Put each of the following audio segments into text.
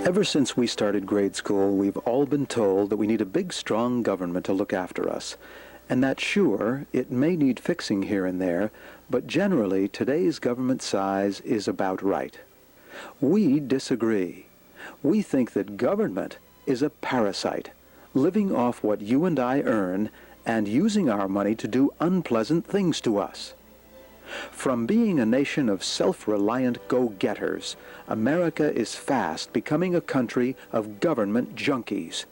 Ever since we started grade school, we've all been told that we need a big, strong government to look after us. And that, sure, it may need fixing here and there, but generally today's government size is about right. We disagree. We think that government is a parasite, living off what you and I earn and using our money to do unpleasant things to us. From being a nation of self-reliant go-getters, America is fast becoming a country of government junkies.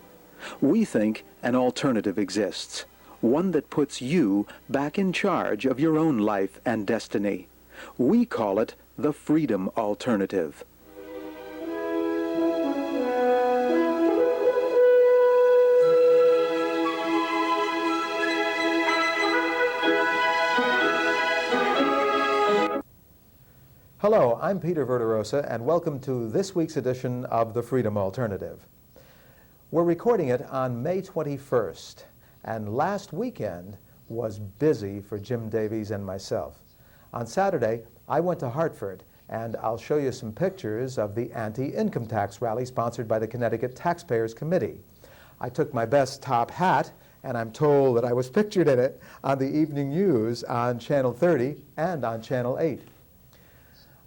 We think an alternative exists, one that puts you back in charge of your own life and destiny. We call it the Freedom Alternative. Hello, I'm Peter Verderosa, and welcome to this week's edition of The Freedom Alternative. We're recording it on May 21st, and last weekend was busy for Jim Davies and myself. On Saturday, I went to Hartford, and I'll show you some pictures of the anti-income tax rally sponsored by the Connecticut Taxpayers Committee. I took my best top hat, and I'm told that I was pictured in it on the evening news on Channel 30 and on Channel 8.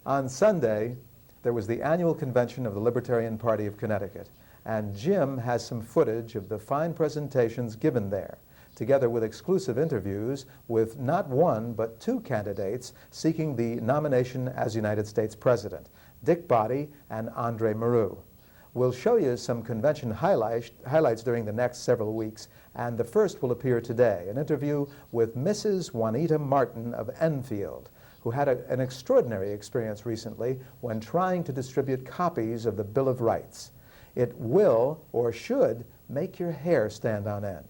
On Sunday, there was the annual convention of the Libertarian Party of Connecticut, and Jim has some footage of the fine presentations given there, together with exclusive interviews with not one but two candidates seeking the nomination as United States President, Dick Boddy and Andre Maru. We'll show you some convention highlights during the next several weeks, and the first will appear today, an interview with Mrs. Juanita Martin of Enfield, who had an extraordinary experience recently when trying to distribute copies of the Bill of Rights. It will, or should, make your hair stand on end.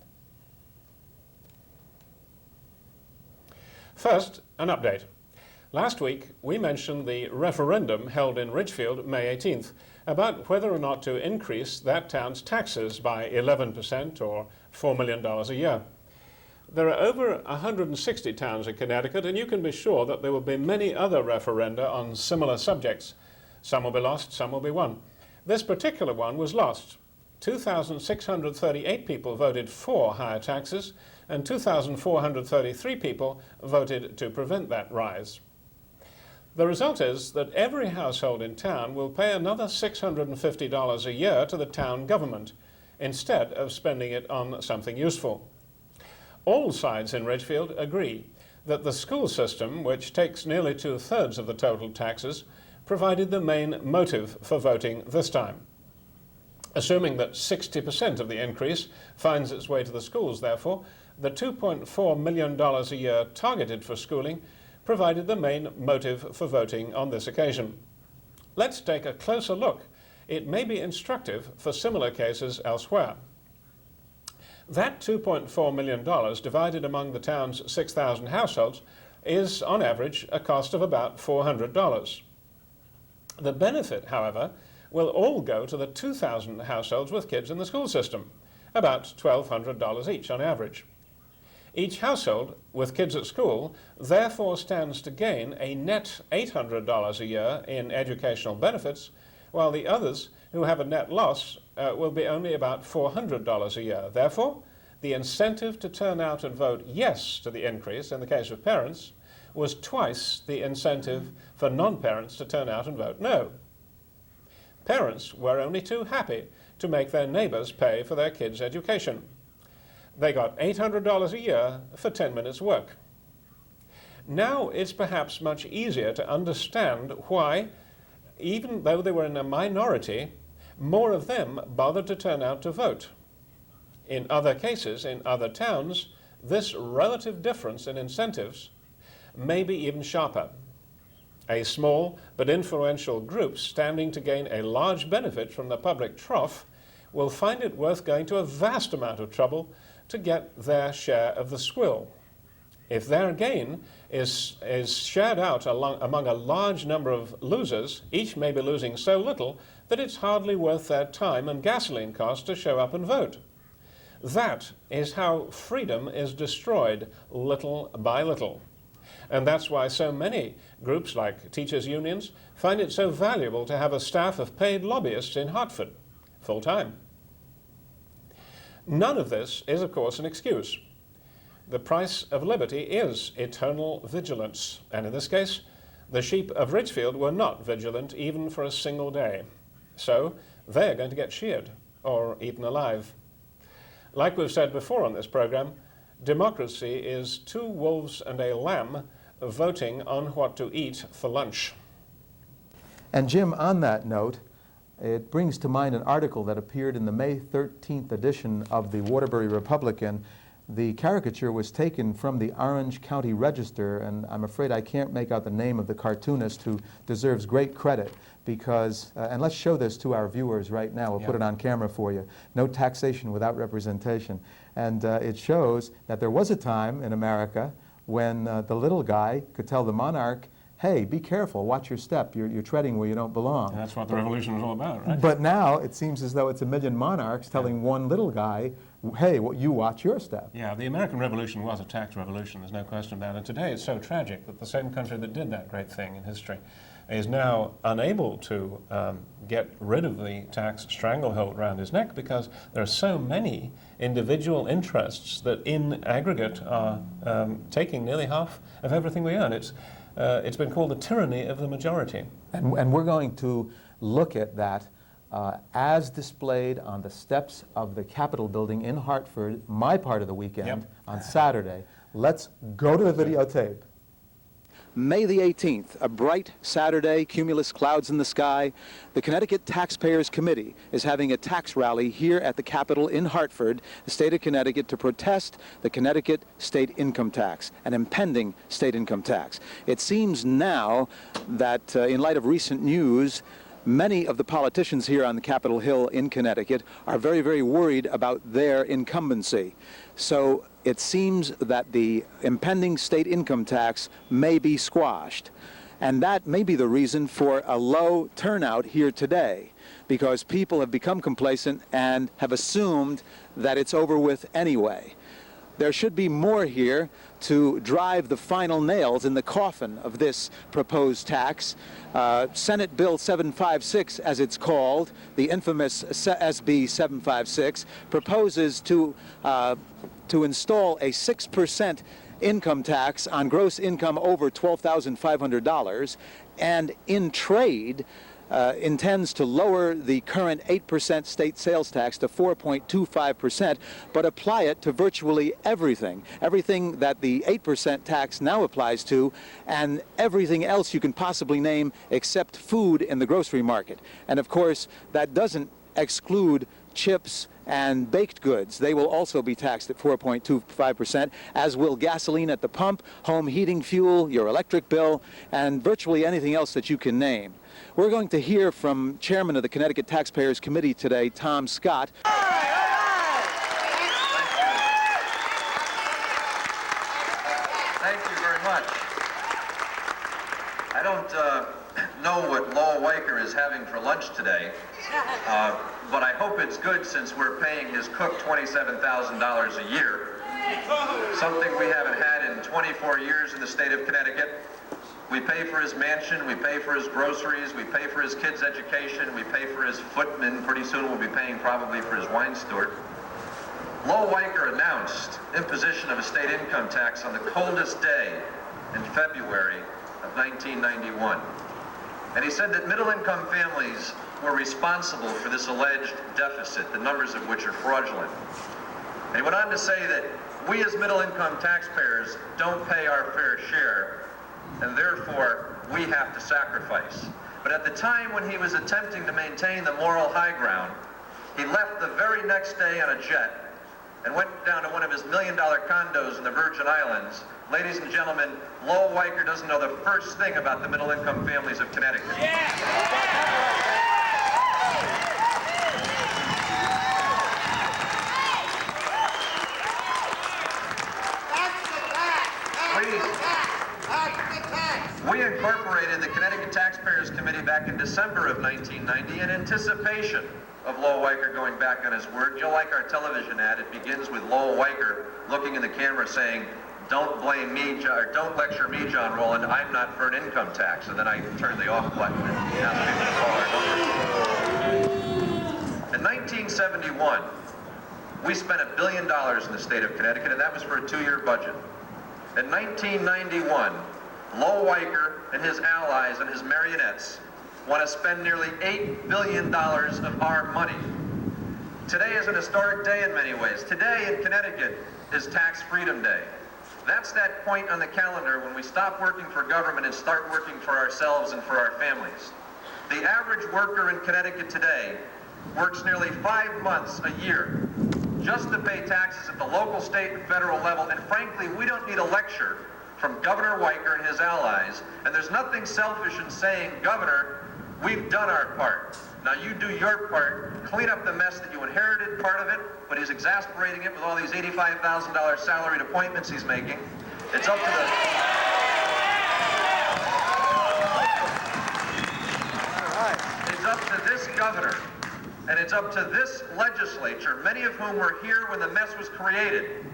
First, an update. Last week, we mentioned the referendum held in Ridgefield May 18th about whether or not to increase that town's taxes by 11% or $4 million a year. There are over 160 towns in Connecticut, and you can be sure that there will be many other referenda on similar subjects. Some will be lost, some will be won. This particular one was lost. 2,638 people voted for higher taxes, and 2,433 people voted to prevent that rise. The result is that every household in town will pay another $650 a year to the town government, instead of spending it on something useful. All sides in Ridgefield agree that the school system, which takes nearly 2/3 of the total taxes, provided the main motive for voting this time. Assuming that 60% of the increase finds its way to the schools, therefore, the $2.4 million a year targeted for schooling provided the main motive for voting on this occasion. Let's take a closer look. It may be instructive for similar cases elsewhere. That $2.4 million divided among the town's 6,000 households is, on average, a cost of about $400. The benefit, however, will all go to the 2,000 households with kids in the school system, about $1,200 each on average. Each household with kids at school therefore stands to gain a net $800 a year in educational benefits, while the others who have a net loss will be only about $400 a year. Therefore, the incentive to turn out and vote yes to the increase in the case of parents was twice the incentive for non-parents to turn out and vote no. Parents were only too happy to make their neighbors pay for their kids' education. They got $800 a year for 10 minutes work. Now it's perhaps much easier to understand why, even though they were in a minority, more of them bothered to turn out to vote. In other cases, in other towns, this relative difference in incentives may be even sharper. A small but influential group standing to gain a large benefit from the public trough will find it worth going to a vast amount of trouble to get their share of the swill. If their gain is shared out among a large number of losers, each may be losing so little that it's hardly worth their time and gasoline costs to show up and vote. That is how freedom is destroyed little by little. And that's why so many groups like teachers' unions find it so valuable to have a staff of paid lobbyists in Hartford, full-time. None of this is, of course, an excuse. The price of liberty is eternal vigilance, and in this case, the sheep of Ridgefield were not vigilant even for a single day. So they're going to get sheared or eaten alive. Like we've said before on this program, democracy is two wolves and a lamb voting on what to eat for lunch. And Jim, on that note, it brings to mind an article that appeared in the May 13th edition of the Waterbury Republican. The caricature was taken from the Orange County Register, and I'm afraid I can't make out the name of the cartoonist, who deserves great credit because, and let's show this to our viewers right now. We'll put it on camera for you. No taxation without representation. And it shows that there was a time in America when the little guy could tell the monarch, hey, be careful, watch your step, you're treading where you don't belong. And that's what the revolution was all about, right? But now it seems as though it's a million monarchs telling one little guy, hey, you watch your step. Yeah, the American Revolution was a tax revolution, there's no question about it. And today it's so tragic that the same country that did that great thing in history is now unable to get rid of the tax stranglehold around his neck because there are so many individual interests that in aggregate are taking nearly half of everything we earn. It's been called the tyranny of the majority. And we're going to look at that as displayed on the steps of the Capitol building in Hartford, my part of the weekend, on Saturday. Let's go to the videotape. May the 18th, a bright Saturday, cumulus clouds in the sky. The Connecticut Taxpayers Committee is having a tax rally here at the Capitol in Hartford, the state of Connecticut, to protest the Connecticut state income tax, an impending state income tax. It seems now that in light of recent news, many of the politicians here on the Capitol Hill in Connecticut are very, very worried about their incumbency. So it seems that the impending state income tax may be squashed. And that may be the reason for a low turnout here today, because people have become complacent and have assumed that it's over with anyway. There should be more here to drive the final nails in the coffin of this proposed tax. Senate Bill 756, as it's called, the infamous SB 756, proposes to install a 6% income tax on gross income over $12,500, and in trade intends to lower the current 8% state sales tax to 4.25%, but apply it to virtually everything that the 8% tax now applies to, and everything else you can possibly name except food in the grocery market. And of course, that doesn't exclude chips and baked goods. They will also be taxed at 4.25%, as will gasoline at the pump, home heating fuel, your electric bill, and virtually anything else that you can name. We're going to hear from Chairman of the Connecticut Taxpayers Committee today, Tom Scott. Thank you very much. I don't know what Lowell Weicker is having for lunch today, but I hope it's good since we're paying his cook $27,000 a year, something we haven't had in 24 years in the state of Connecticut. We pay for his mansion, we pay for his groceries, we pay for his kids' education, we pay for his footman. Pretty soon we'll be paying probably for his wine steward. Lowell Weicker announced imposition of a state income tax on the coldest day in February of 1991. And he said that middle-income families were responsible for this alleged deficit, the numbers of which are fraudulent. And he went on to say that we as middle-income taxpayers don't pay our fair share, and therefore we have to sacrifice. But at the time when he was attempting to maintain the moral high ground, he left the very next day on a jet and went down to one of his $1 million condos in the Virgin Islands. Ladies and gentlemen, Lowell Weicker doesn't know the first thing about the middle-income families of Connecticut. We incorporated the Connecticut Taxpayers Committee back in December of 1990 in anticipation of Lowell Weicker going back on his word. You'll like our television ad. It begins with Lowell Weicker looking in the camera saying, don't blame me, or don't lecture me, John Rowland, I'm not for an income tax. And then I turned the off button and asked people to call our number. In 1971, we spent $1 billion in the state of Connecticut, and that was for a 2-year budget. In 1991, Lowell Weicker and his allies and his marionettes want to spend nearly $8 billion of our money. Today is an historic day in many ways. Today in Connecticut is Tax Freedom Day. That's that point on the calendar when we stop working for government and start working for ourselves and for our families. The average worker in Connecticut today works nearly 5 months a year just to pay taxes at the local, state, and federal level, and frankly, we don't need a lecture from Governor Weicker and his allies, and there's nothing selfish in saying, Governor, we've done our part. Now you do your part, clean up the mess that you inherited, part of it, but he's exasperating it with all these $85,000 salaried appointments he's making. It's up to the... It's up to this governor, and it's up to this legislature, many of whom were here when the mess was created,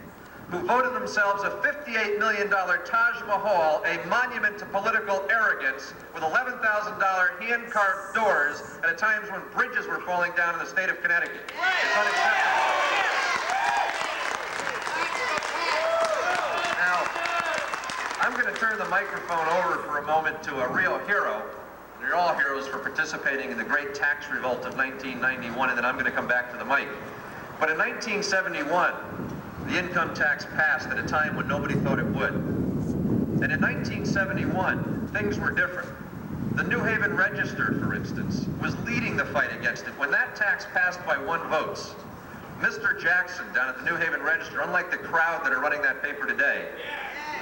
who voted themselves a $58 million Taj Mahal, a monument to political arrogance, with $11,000 hand-carved doors at times when bridges were falling down in the state of Connecticut. It's unacceptable. Now, I'm going to turn the microphone over for a moment to a real hero. You're all heroes for participating in the great tax revolt of 1991, and then I'm going to come back to the mic. But in 1971, the income tax passed at a time when nobody thought it would. And in 1971, things were different. The New Haven Register, for instance, was leading the fight against it. When that tax passed by 1 vote, Mr. Jackson down at the New Haven Register, unlike the crowd that are running that paper today,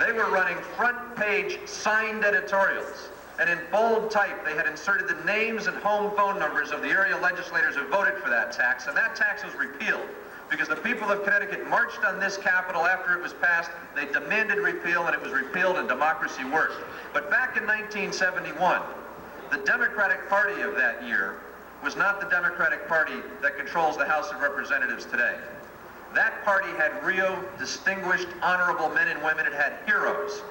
they were running front-page signed editorials. And in bold type, they had inserted the names and home phone numbers of the area legislators who voted for that tax, and that tax was repealed. Because the people of Connecticut marched on this Capitol after it was passed. They demanded repeal, and it was repealed, and democracy worked. But back in 1971, the Democratic Party of that year was not the Democratic Party that controls the House of Representatives today. That party had real, distinguished, honorable men and women. It had heroes.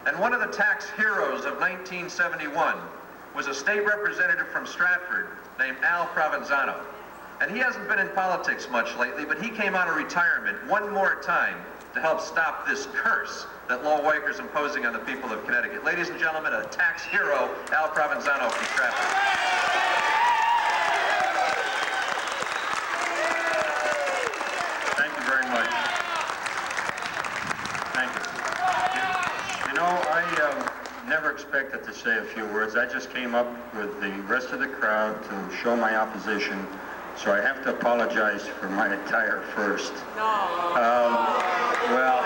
And one of the tax heroes of 1971 was a state representative from Stratford named Al Provenzano. And he hasn't been in politics much lately, but he came out of retirement one more time to help stop this curse that Lowell Weicker's imposing on the people of Connecticut. Ladies and gentlemen, a tax hero, Al Provenzano from Stratford. Thank you very much. Thank you. You know, I never expected to say a few words. I just came up with the rest of the crowd to show my opposition. So I have to apologize for my attire first. Well,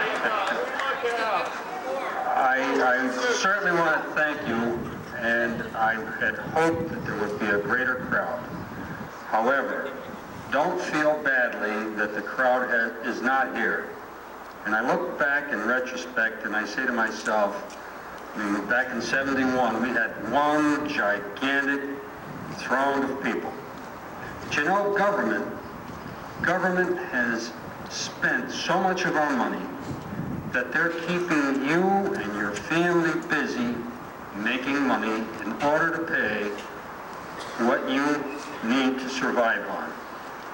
I certainly want to thank you, and I had hoped that there would be a greater crowd. However, don't feel badly that the crowd is not here. And I look back in retrospect and I say to myself, back in '71, we had one gigantic throng of people. But you know, government has spent so much of our money that they're keeping you and your family busy making money in order to pay what you need to survive on.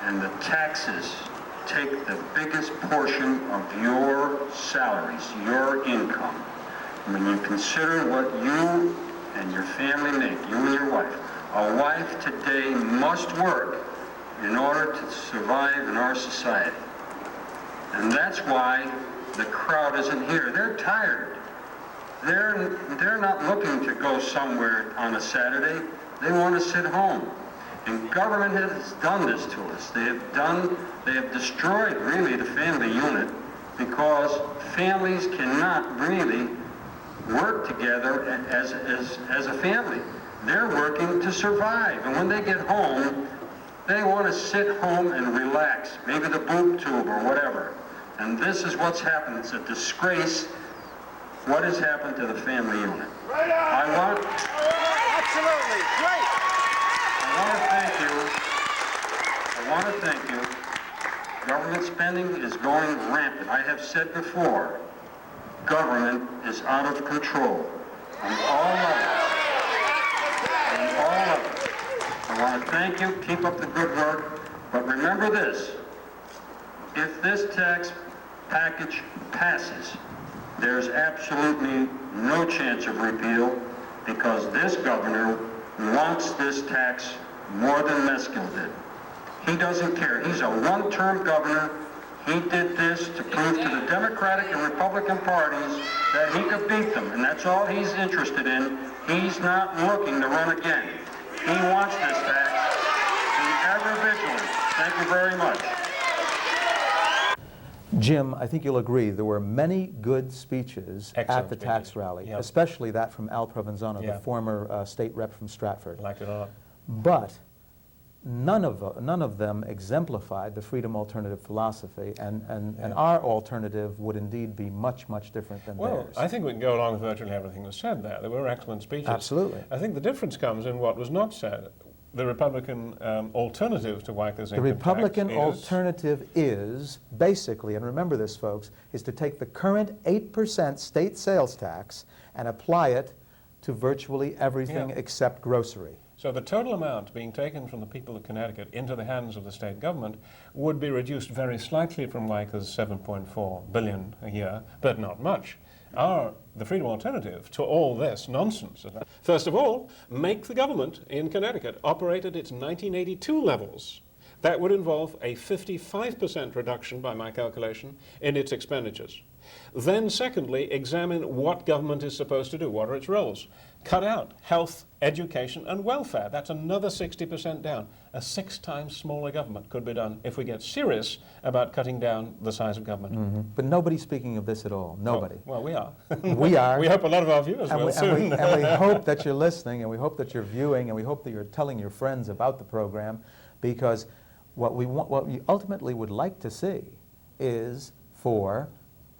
And the taxes take the biggest portion of your salaries, your income. When you consider what you and your family make, you and your wife, a wife today must work in order to survive in our society. And that's why the crowd isn't here. They're tired. They're not looking to go somewhere on a Saturday. They want to sit home. And government has done this to us. They have destroyed really the family unit, because families cannot really work together as a family. They're working to survive. And when they get home, they want to sit home and relax, maybe the boob tube or whatever. And this is what's happened. It's a disgrace what has happened to the family unit. Right on! Absolutely, great! I want to thank you. Government spending is going rampant. I have said before, government is out of control on all levels. On all levels. I want to thank you. Keep up the good work. But remember this. If this tax package passes, there's absolutely no chance of repeal because this governor wants this tax more than Meskel did. He doesn't care. He's a one-term governor. He did this to prove to the Democratic and Republican parties that he could beat them, and that's all he's interested in. He's not looking to run again. He wants this tax. Be ever vigilant. Thank you very much. Jim, I think you'll agree there were many good speeches Excellent at the speeches. tax rally, Yep. especially that from Al Provenzano, Yeah. the former state rep from Stratford. Liked it a lot. But none of them exemplified the freedom alternative philosophy, and our alternative would indeed be much, much different than Well, theirs. I think we can go along with virtually everything that's said there. There were excellent speeches. Absolutely. I think the difference comes in what was not said. The Republican alternative to Weichler's The income Republican tax is alternative is basically, and remember this, folks, is to take the current 8% state sales tax and apply it to virtually everything Yeah. except grocery. So the total amount being taken from the people of Connecticut into the hands of the state government would be reduced very slightly from Weichler's 7.4 billion a year, but not much. The freedom alternative to all this nonsense. First of all, make the government in Connecticut operate at its 1982 levels. That would involve a 55% reduction, by my calculation, in its expenditures. Then, secondly, examine what government is supposed to do. What are its roles? Cut out health, education, and welfare. That's another 60% down. A 6 times smaller government could be done if we get serious about cutting down the size of government. Mm-hmm. But nobody's speaking of this at all. Nobody. Oh, well, we are. We are. We hope a lot of our viewers will soon. And we hope that you're listening, and we hope that you're viewing, and we hope that you're telling your friends about the program, because what we ultimately would like to see is for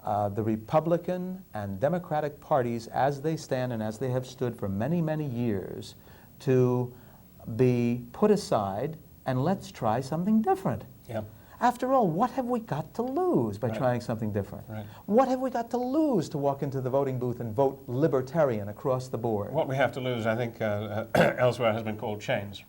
the Republican and Democratic parties, as they stand and as they have stood for many, many years, to be put aside and let's try something different. Yeah. After all, what have we got to lose by Right. trying something different? Right. What have we got to lose to walk into the voting booth and vote libertarian across the board? What we have to lose, I think, elsewhere has been called chains.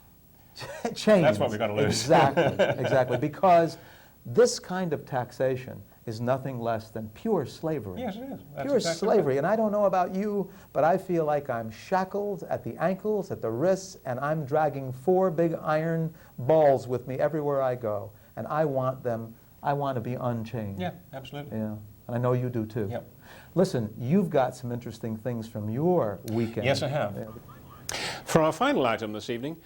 Change. That's what we've got to lose. Exactly, exactly. Because this kind of taxation is nothing less than pure slavery. Yes, it is. That's Pure exactly slavery. right. And I don't know about you, but I feel like I'm shackled at the ankles, at the wrists, and I'm dragging 4 big iron balls with me everywhere I go. And I want to be unchained. Yeah, absolutely. Yeah. And I know you do too. Yep. Listen, you've got some interesting things from your weekend. Yes, I have. For our final item this evening,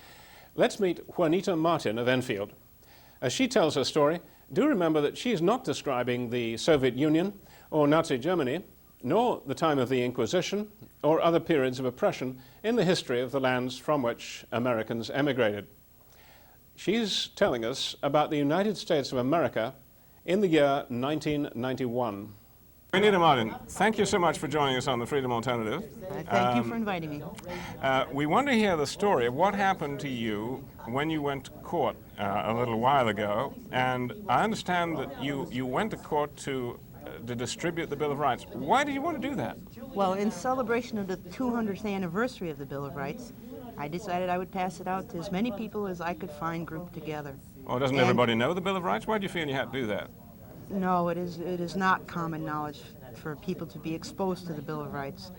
let's meet Juanita Martin of Enfield. As she tells her story, do remember that she is not describing the Soviet Union or Nazi Germany, nor the time of the Inquisition or other periods of oppression in the history of the lands from which Americans emigrated. She's telling us about the United States of America in the year 1991. Juanita Martin, thank you so much for joining us on the Freedom Alternative. Thank you for inviting me. We want to hear the story of what happened to you when you went to court a little while ago. And I understand that you went to court to distribute the Bill of Rights. Why did you want to do that? Well, in celebration of the 200th anniversary of the Bill of Rights, I decided I would pass it out to as many people as I could find grouped together. Well, doesn't everybody know the Bill of Rights? Why do you feel you had to do that? No, it is not common knowledge for people to be exposed to the Bill of Rights.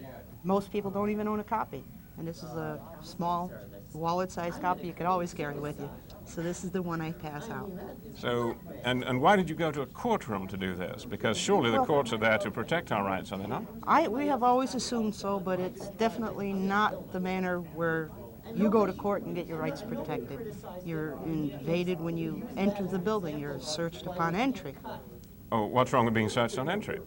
Most people don't even own a copy. And this is a small, wallet-sized copy you could always carry with you. So this is the one I pass out. So, and why did you go to a courtroom to do this? Because surely the courts are there to protect our rights, are they not? We have always assumed so, but it's definitely not the manner where you go to court and get your rights protected. You're invaded when you enter the building. You're searched upon entry. Oh, what's wrong with being searched on entry?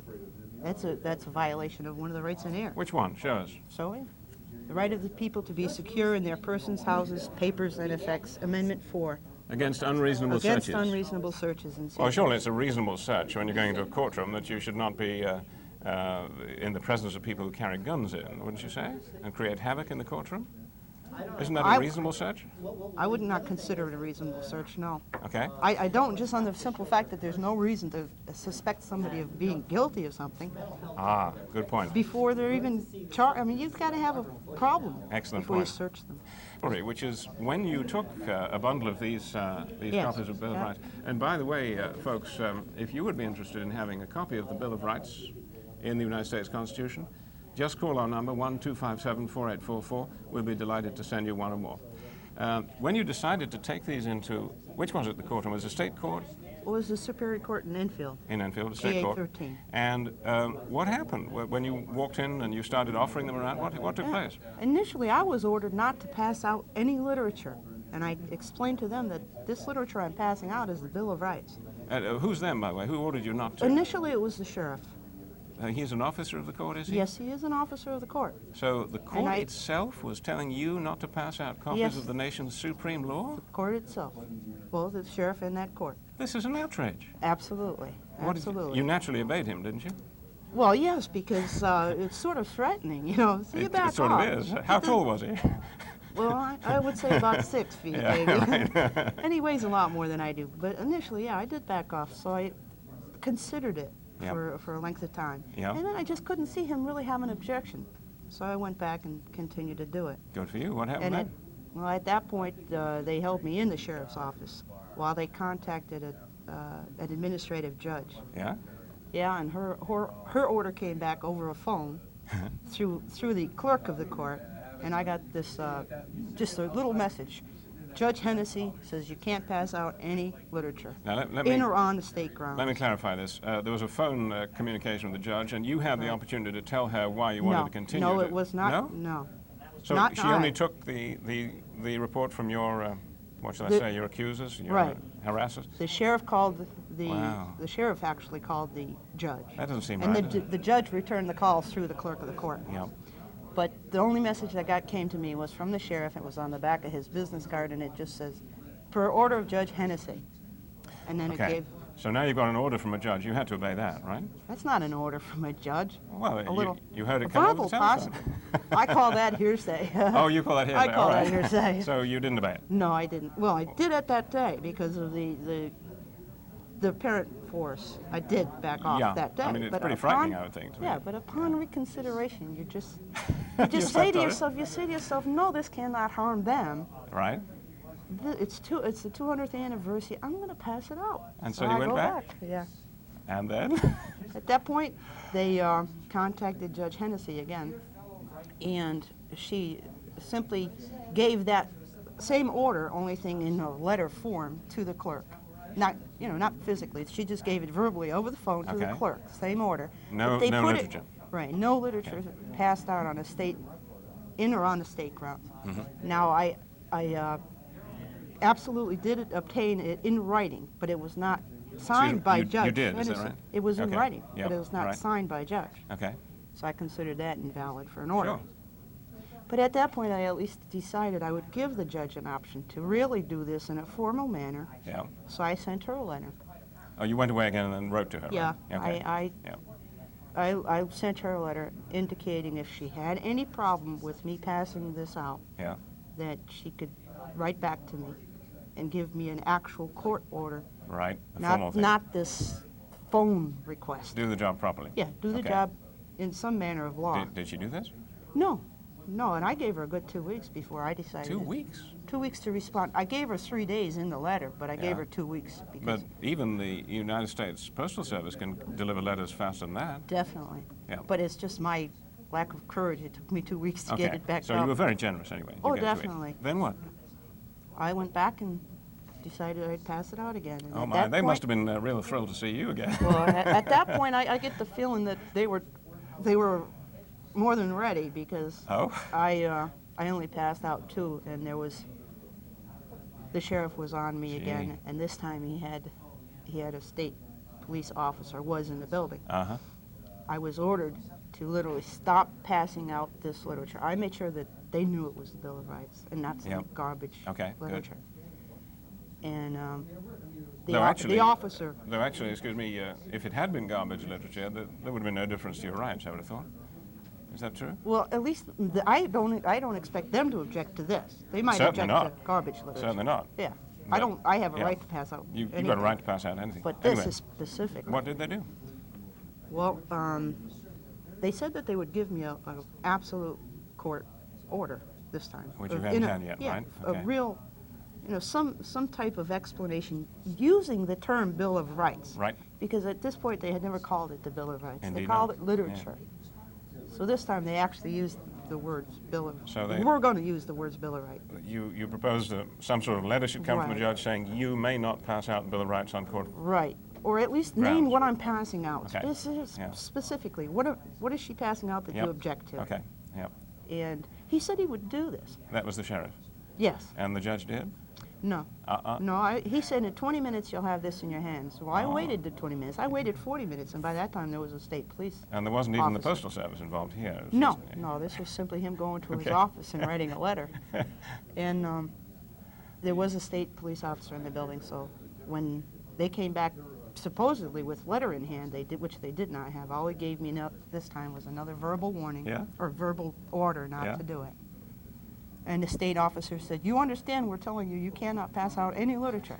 That's a violation of one of the rights in air. Which one? Show us. So, the right of the people to be secure in their persons, houses, papers, and effects. Amendment 4. Against unreasonable Against searches. unreasonable searches and seizures. Well, surely it's a reasonable search when you're going into a courtroom that you should not be in the presence of people who carry guns in, wouldn't you say? And create havoc in the courtroom? Isn't that a reasonable search? I would not consider it a reasonable search, no. Okay. I don't, just on the simple fact that there's no reason to suspect somebody of being guilty of something Ah, good point. before they're even charged. I mean, you've got to have a problem Excellent before point. you search them. Which is when you took a bundle of these Yes. copies of Bill of Yeah. Rights. And by the way, folks, if you would be interested in having a copy of the Bill of Rights in the United States Constitution, just call our number, 1-257-4844. We'll be delighted to send you one or more. When you decided to take these into, which was it the court? Was it the state court? It was the Superior Court in Enfield. In Enfield, the state court. 13. And what happened when you walked in and you started offering them around? What took place? Initially, I was ordered not to pass out any literature, and I explained to them that this literature I'm passing out is the Bill of Rights. Who's them, by the way? Who ordered you not to? Initially, it was the sheriff. He's an officer of the court, is he? Yes, he is an officer of the court. So the court itself was telling you not to pass out copies Yes. of the nation's supreme law? The court itself. Well, the sheriff in that court. This is an outrage. Absolutely. Absolutely. You naturally obeyed him, didn't you? Well, yes, because it's sort of threatening, you know. So you back It sort off. of is. How tall was he? Well, I would say about 6 feet, Yeah, maybe. right. And he weighs a lot more than I do. But initially, yeah, I did back off, so I considered it Yep. for a length of time. Yep. And then I just couldn't see him really have an objection. So I went back and continued to do it. Good for you. What happened And then? well, at that point, they held me in the sheriff's office while they contacted an administrative judge. Yeah? Yeah, and her order came back over a phone through the clerk of the court, and I got this just a little message. Judge Hennessy says you can't pass out any literature Now, let in me, or on the state grounds. let me clarify this. There was a phone communication with the judge, and you had the opportunity to tell her why you wanted to continue. No, it was not. No? No. So not she I. only took the report from your, what should I say, your accusers, your Right. harassers? The sheriff called Wow. the sheriff actually called the judge. That doesn't seem And right. the judge returned the calls through the clerk of the court. Yeah. But the only message that came to me was from the sheriff. It was on the back of his business card, and it just says, per order of Judge Hennessy. And then it Okay. gave, So now you've got an order from a judge. You had to obey that, right? that's not an order from a judge. Well, you heard a it come over verbal the telephone. I call that hearsay. Oh, you call that hearsay? I call All right. that hearsay. So you didn't obey it? No, I didn't. Well, I did it that day because of the apparent force. I did back off Yeah. that day. I mean, it's but pretty frightening, I would think, to me. Yeah, but upon reconsideration, you just You say to slept on it? yourself, no, this cannot harm them. Right? It's the 200th anniversary. I'm going to pass it out. And so you I went go back? Yeah. And then? At that point, they contacted Judge Hennessy again, and she simply gave that same order, only thing in a letter form, to the clerk. Not physically. She just gave it verbally over the phone to the Okay. clerk. Same order. No- But they no put literature. Right. No literature passed out on a state, in or on the state grounds. Mm-hmm. Now, I absolutely did obtain it in writing, but it was not signed by you Judge did, is that Hennessy. right? It was in Okay. writing, Yep. but it was not Right. signed by Judge. Okay. So I considered that invalid for an order. Sure. But at that point, I at least decided I would give the judge an option to really do this in a formal manner. Yeah. So I sent her a letter. Oh, you went away again and then wrote to her, Yeah, right? Okay. I Yeah. sent her a letter indicating if she had any problem with me passing this out, Yeah. that she could write back to me and give me an actual court order, Right. The formal not thing. not this phone request. Do the job properly. Yeah, do the Okay. job in some manner of law. Did she do this? No, and I gave her a good 2 weeks before I decided. 2 weeks? 2 weeks to respond. I gave her 3 days in the letter, but I Yeah. gave her 2 weeks because But even the United States Postal Service can deliver letters faster than that. definitely. Yeah. But it's just my lack of courage. It took me 2 weeks to Okay. get it back So up. you were very generous anyway. You Oh, gave it to me. definitely. Then what? I went back and decided I'd pass it out again. And Oh at my, that they must point- have been real thrilled to see you again. Well, at that point, I get the feeling that they were more than ready because Oh? I only passed out 2, and the sheriff was on me again, Gee. and this time he had a state police officer was in the building. Uh-huh. I was ordered to literally stop passing out this literature. I made sure that they knew it was the Bill of Rights and not some Yep. garbage Okay, good. literature. And Though actually- the officer, Though actually, excuse me, if it had been garbage literature, there would have been no difference to your rights, I would have thought. Is that true? Well, at least I don't expect them to object to this. They might Certainly object not. to garbage literature. Certainly not. Yeah. But- I have a yeah. right to pass out You've got a anything. right to pass out anything. But this Anyway, is specific. what did they do? Well, they said that they would give me a absolute court order this time. Which you In haven't a- had yet, yeah, right? a Okay. real, some type of explanation using the term Bill of Rights. Right. Because at this point they had never called it the Bill of Rights. Indeed they called not. it literature. So this time they actually used the words Bill of. So they- we're going to use the words Bill of Rights. You proposed some sort of letter should come from a Right. judge saying you may not pass out the Bill of Rights on court. Right. Or at least name Grounds. what I'm passing out. Okay. Yeah. Specifically, what is she passing out that Yep. you object to? Okay. Yep. And he said he would do this. That was the sheriff. Yes. And the judge did? No. No, he said in 20 minutes you'll have this in your hands. Well, I waited the 20 minutes. I waited 40 minutes, and by that time there was a state police And there wasn't even the officer. Postal Service involved here. It was No, just- no, this was simply him going to his Okay. office and writing a letter. And there was a state police officer in the building, so when they came back supposedly with letter in hand, which they did not have. All he gave me this time was another verbal warning Yeah. or verbal order not Yeah. to do it. And the state officer said, "You understand we're telling you you cannot pass out any literature."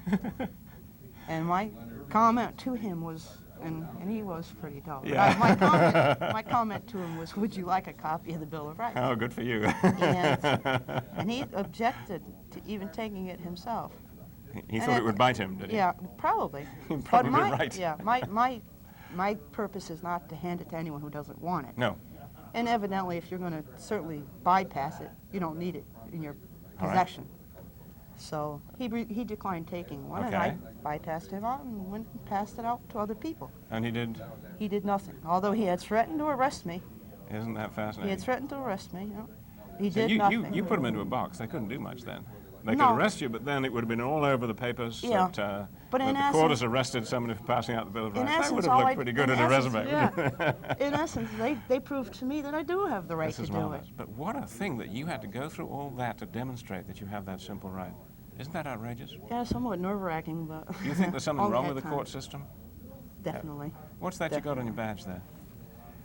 And my comment to him was, and he was pretty tall. but Yeah. my comment to him was, "Would you like a copy of the Bill of Rights?" Oh, good for you. And he objected to even taking it himself. He And thought it would bite him, did he? Yeah, probably. Probably but right. Yeah, my purpose is not to hand it to anyone who doesn't want it. No. And evidently, if you're going to certainly bypass it, you don't need it in your All right. possession. So he declined taking one, and I bypassed him out and went and passed it out to other people. And he did? He did nothing, although he had threatened to arrest me. Isn't that fascinating? He had threatened to arrest me. He So did nothing. you put him into a box. They couldn't do much then. They No. could arrest you, but then it would have been all over the papers Yeah. that, But in that the court has essence- arrested somebody for passing out the Bill of In Rights. That essence, would have all looked I- pretty good in in a essence, resume. yeah. In essence, they proved to me that I do have the right This to is do marvelous. it. But what a thing that you had to go through all that to demonstrate that you have that simple right. Isn't that outrageous? Yeah, somewhat nerve-wracking, but... Do you think there's something all wrong that with the time. court system? Definitely. What's that you got on your badge there?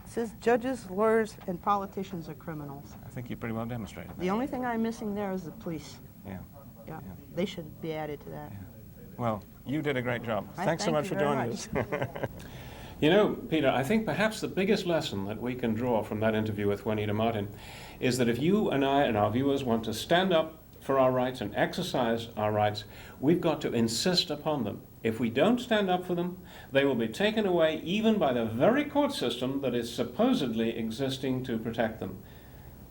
It says judges, lawyers, and politicians are criminals. I think you pretty well demonstrated that. The only thing I'm missing there is the police. Yeah. Yeah, they should be added to that. Well, you did a great job. I Thanks so thank much you for very joining much. us. You know, Peter, I think perhaps the biggest lesson that we can draw from that interview with Juanita Martin is that if you and I and our viewers want to stand up for our rights and exercise our rights, we've got to insist upon them. If we don't stand up for them, they will be taken away even by the very court system that is supposedly existing to protect them.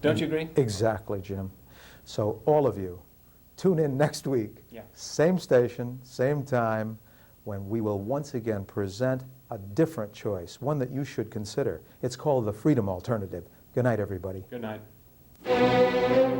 Don't you agree? Exactly, Jim. So all of you, tune in next week, Yeah. same station, same time, when we will once again present a different choice, one that you should consider. It's called the Freedom Alternative. Good night, everybody. Good night.